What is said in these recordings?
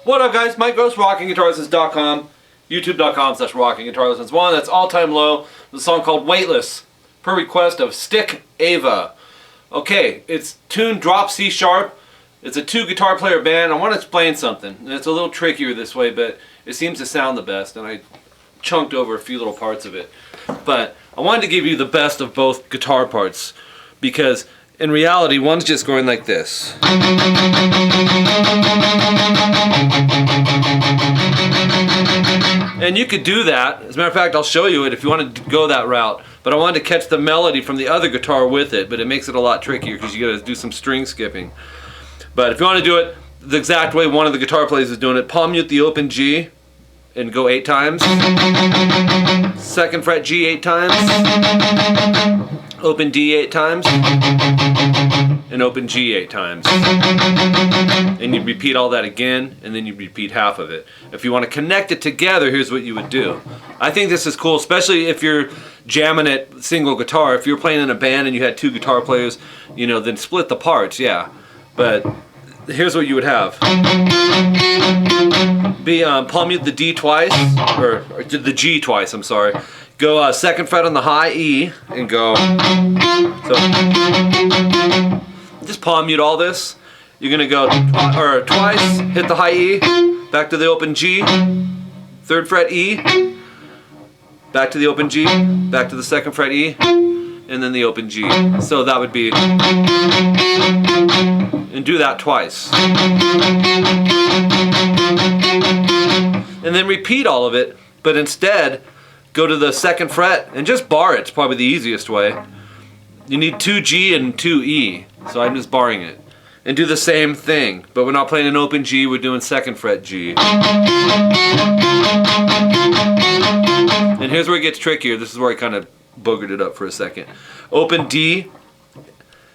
What up, guys? Mike Gross, rockinguitarlessons.com, youtube.com/rockinguitarlessons1. That's All Time Low. The song called Weightless, per request of 𝐂𝐒𝐒. Okay, it's tuned drop C sharp. It's a 2-guitar player band. I want to explain something. And it's a little trickier this way, but it seems to sound the best, and I chunked over a few little parts of it. But I wanted to give you the best of both guitar parts, because in reality, one's just going like this. And you could do that. As a matter of fact, I'll show you it if you want to go that route. But I wanted to catch the melody from the other guitar with it, but it makes it a lot trickier because you got to do some string skipping. But if you want to do it the exact way one of the guitar players is doing it, palm mute the open G and go 8 times. 2nd fret G 8 times. Open D 8 times. And open G 8 times. And you repeat all that again, and then you repeat half of it. If you want to connect it together, here's what you would do. I think this is cool, especially if you're jamming it single guitar. If you're playing in a band and you had 2 guitar players, you know, then split the parts, yeah. But here's what you would have. Palm mute the D twice, or the G twice, I'm sorry. Go 2nd fret on the high E and go. So just palm mute all this. You're gonna go twice, hit the high E, back to the open G, 3rd fret E, back to the open G, back to the 2nd fret E, and then the open G. So that would be, and do that twice. And then repeat all of it, but instead go to the 2nd fret and just bar it. It's probably the easiest way. You need 2 G and 2 E, so I'm just barring it. And do the same thing, but we're not playing an open G, we're doing 2nd fret G. And here's where it gets trickier. This is where I kind of boogered it up for a second. Open D,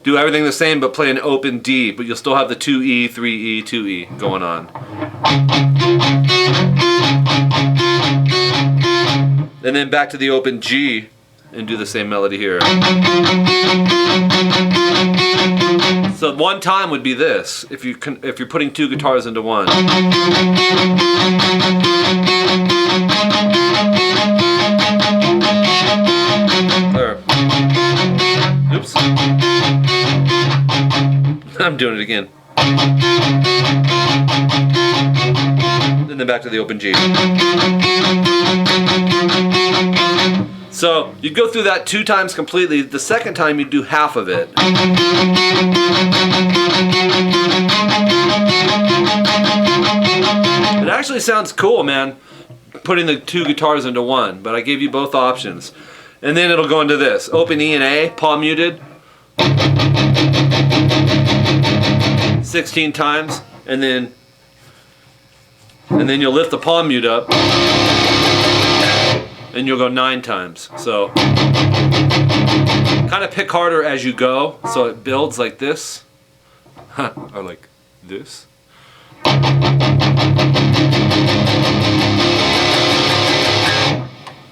do everything the same, but play an open D, but you'll still have the 2E, 3E, 2E going on. And then back to the open G and do the same melody here. So one time would be this, if you're putting 2 guitars into one. Oops. I'm doing it again. And then back to the open G. So you go through that 2 times completely. The 2nd time you do half of it. It actually sounds cool, man, putting the 2 guitars into one, but I gave you both options. And then it'll go into this. Open E and A, palm muted. 16 times, and then you'll lift the palm mute up, and you'll go 9 times. So kind of pick harder as you go, so it builds like this, or like this.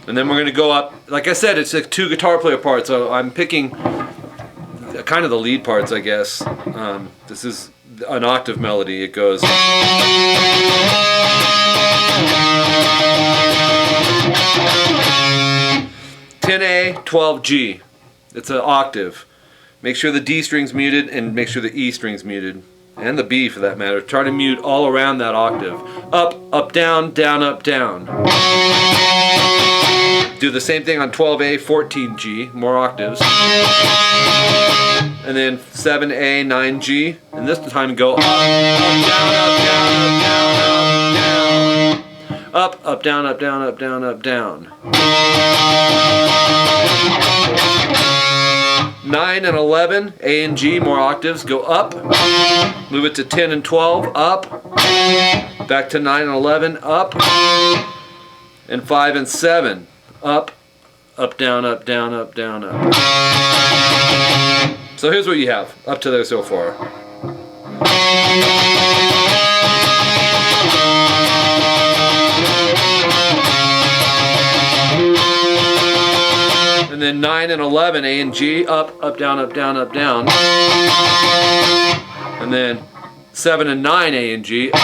And then we're going to go up, like I said, it's a 2 guitar player part, so I'm picking kind of the lead parts, I guess. This is an octave melody. It goes 10A, 12G. It's an octave. Make sure the D string's muted and make sure the E string's muted. and the B for that matter. Try to mute all around that octave. Up, up, down, down, up, down. Do the same thing on 12A, 14G, more octaves. And then 7A, 9G, and this time go up, up, down, up, down, up, down, up, up, down, up, down, up, down, up, down. 9 and 11, A and G, more octaves, go up. Move it to 10 and 12, up. Back to 9 and 11, up. And 5 and 7, up. Up, down, up, down, up, down, up. So here's what you have up to there so far. And then 9 and 11, A and G, up, up, down, up, down, up, down. And then 7 and 9, A and G, up,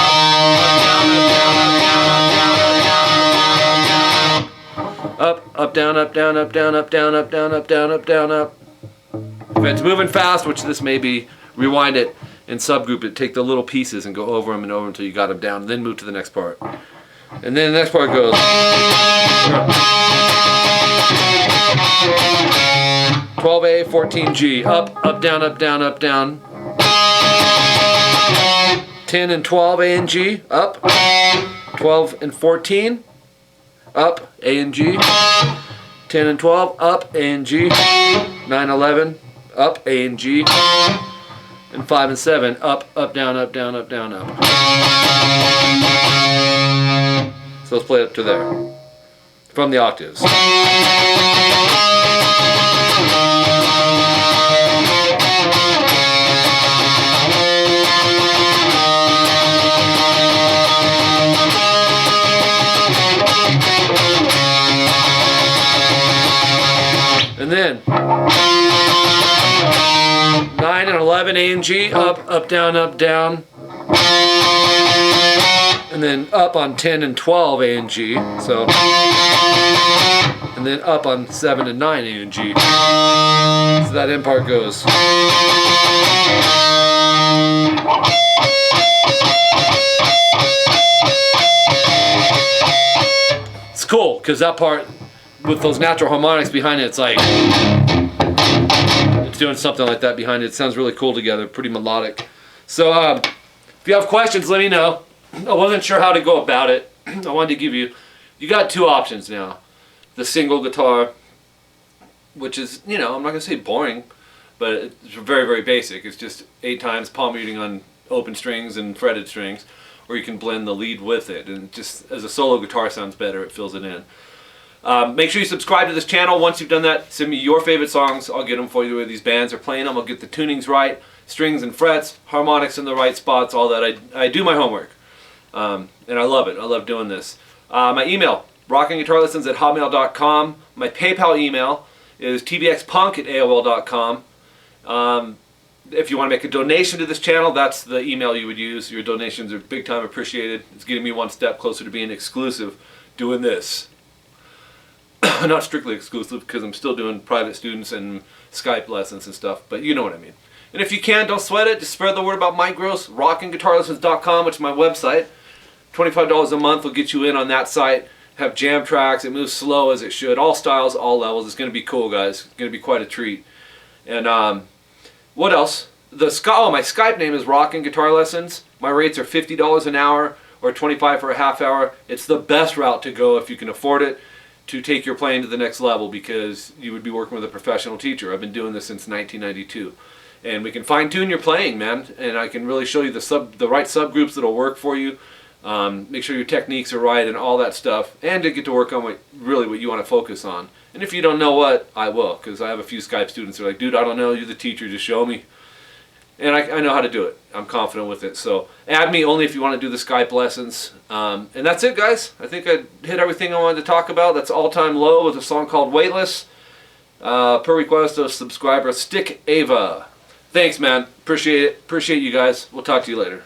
up, down, up, down, up, down, up, down, up, down, up, down, up, down, up. If it's moving fast, which this may be, rewind it and subgroup it. Take the little pieces and go over them and over until you got them down. And then move to the next part. And then the next part goes. 12A, 14G, up, up, down, up, down, up, down. 10 and 12, A and G, up. 12 and 14, up, A and G. 10 and 12, up, A and G. 9, 11, up, A and G. And 5 and 7, up, up, down, up, down, up, down, up. So let's play it up to there. From the octaves. And then 9 and 11, A and G, up, up, down, up, down. And then up on 10 and 12, A and G. So, and then up on 7 and 9, A and G. So that end part goes. It's cool because that part with those natural harmonics behind it, it's like it's doing something like that behind it. It sounds really cool together, pretty melodic. So if you have questions, let me know. I wasn't sure how to go about it. I wanted to give you got two options now. The single guitar, which is, I'm not going to say boring, but it's very, very basic. It's just 8 times palm muting on open strings and fretted strings, or you can blend the lead with it, and just as a solo guitar sounds better, it fills it in. Make sure you subscribe to this channel. Once you've done that, send me your favorite songs. I'll get them for you where these bands are playing them. I'll get the tunings right, strings and frets, harmonics in the right spots, all that. I do my homework. And I love it. I love doing this. My email, rockinguitarlessons@hotmail.com. My PayPal email is tbxpunk@aol.com. If you want to make a donation to this channel, that's the email you would use. Your donations are big time appreciated. It's getting me one step closer to being exclusive doing this. Not strictly exclusive because I'm still doing private students and Skype lessons and stuff, but you know what I mean. And if you can, don't sweat it. Just spread the word about Mike Gross. rockinguitarlessons.com, which is my website. $25 a month will get you in on that site. Have jam tracks. It moves slow as it should. All styles, all levels. It's going to be cool, guys. It's going to be quite a treat. And what else? My Skype name is Rockin' Guitar Lessons. My rates are $50 an hour or $25 for a half hour. It's the best route to go if you can afford it, to take your playing to the next level, because you would be working with a professional teacher. I've been doing this since 1992. And we can fine-tune your playing, man. And I can really show you the right subgroups that'll work for you. Make sure your techniques are right and all that stuff. And to get to work on what you want to focus on. And if you don't know what, I will. Because I have a few Skype students who are like, dude, I don't know. You're the teacher. Just show me. And I know how to do it. I'm confident with it. So add me only if you want to do the Skype lessons. And that's it, guys. I think I hit everything I wanted to talk about. That's All Time Low with a song called Weightless. Per request of subscriber 𝐂𝐔𝐒𝐒. Thanks, man. Appreciate it. Appreciate you guys. We'll talk to you later.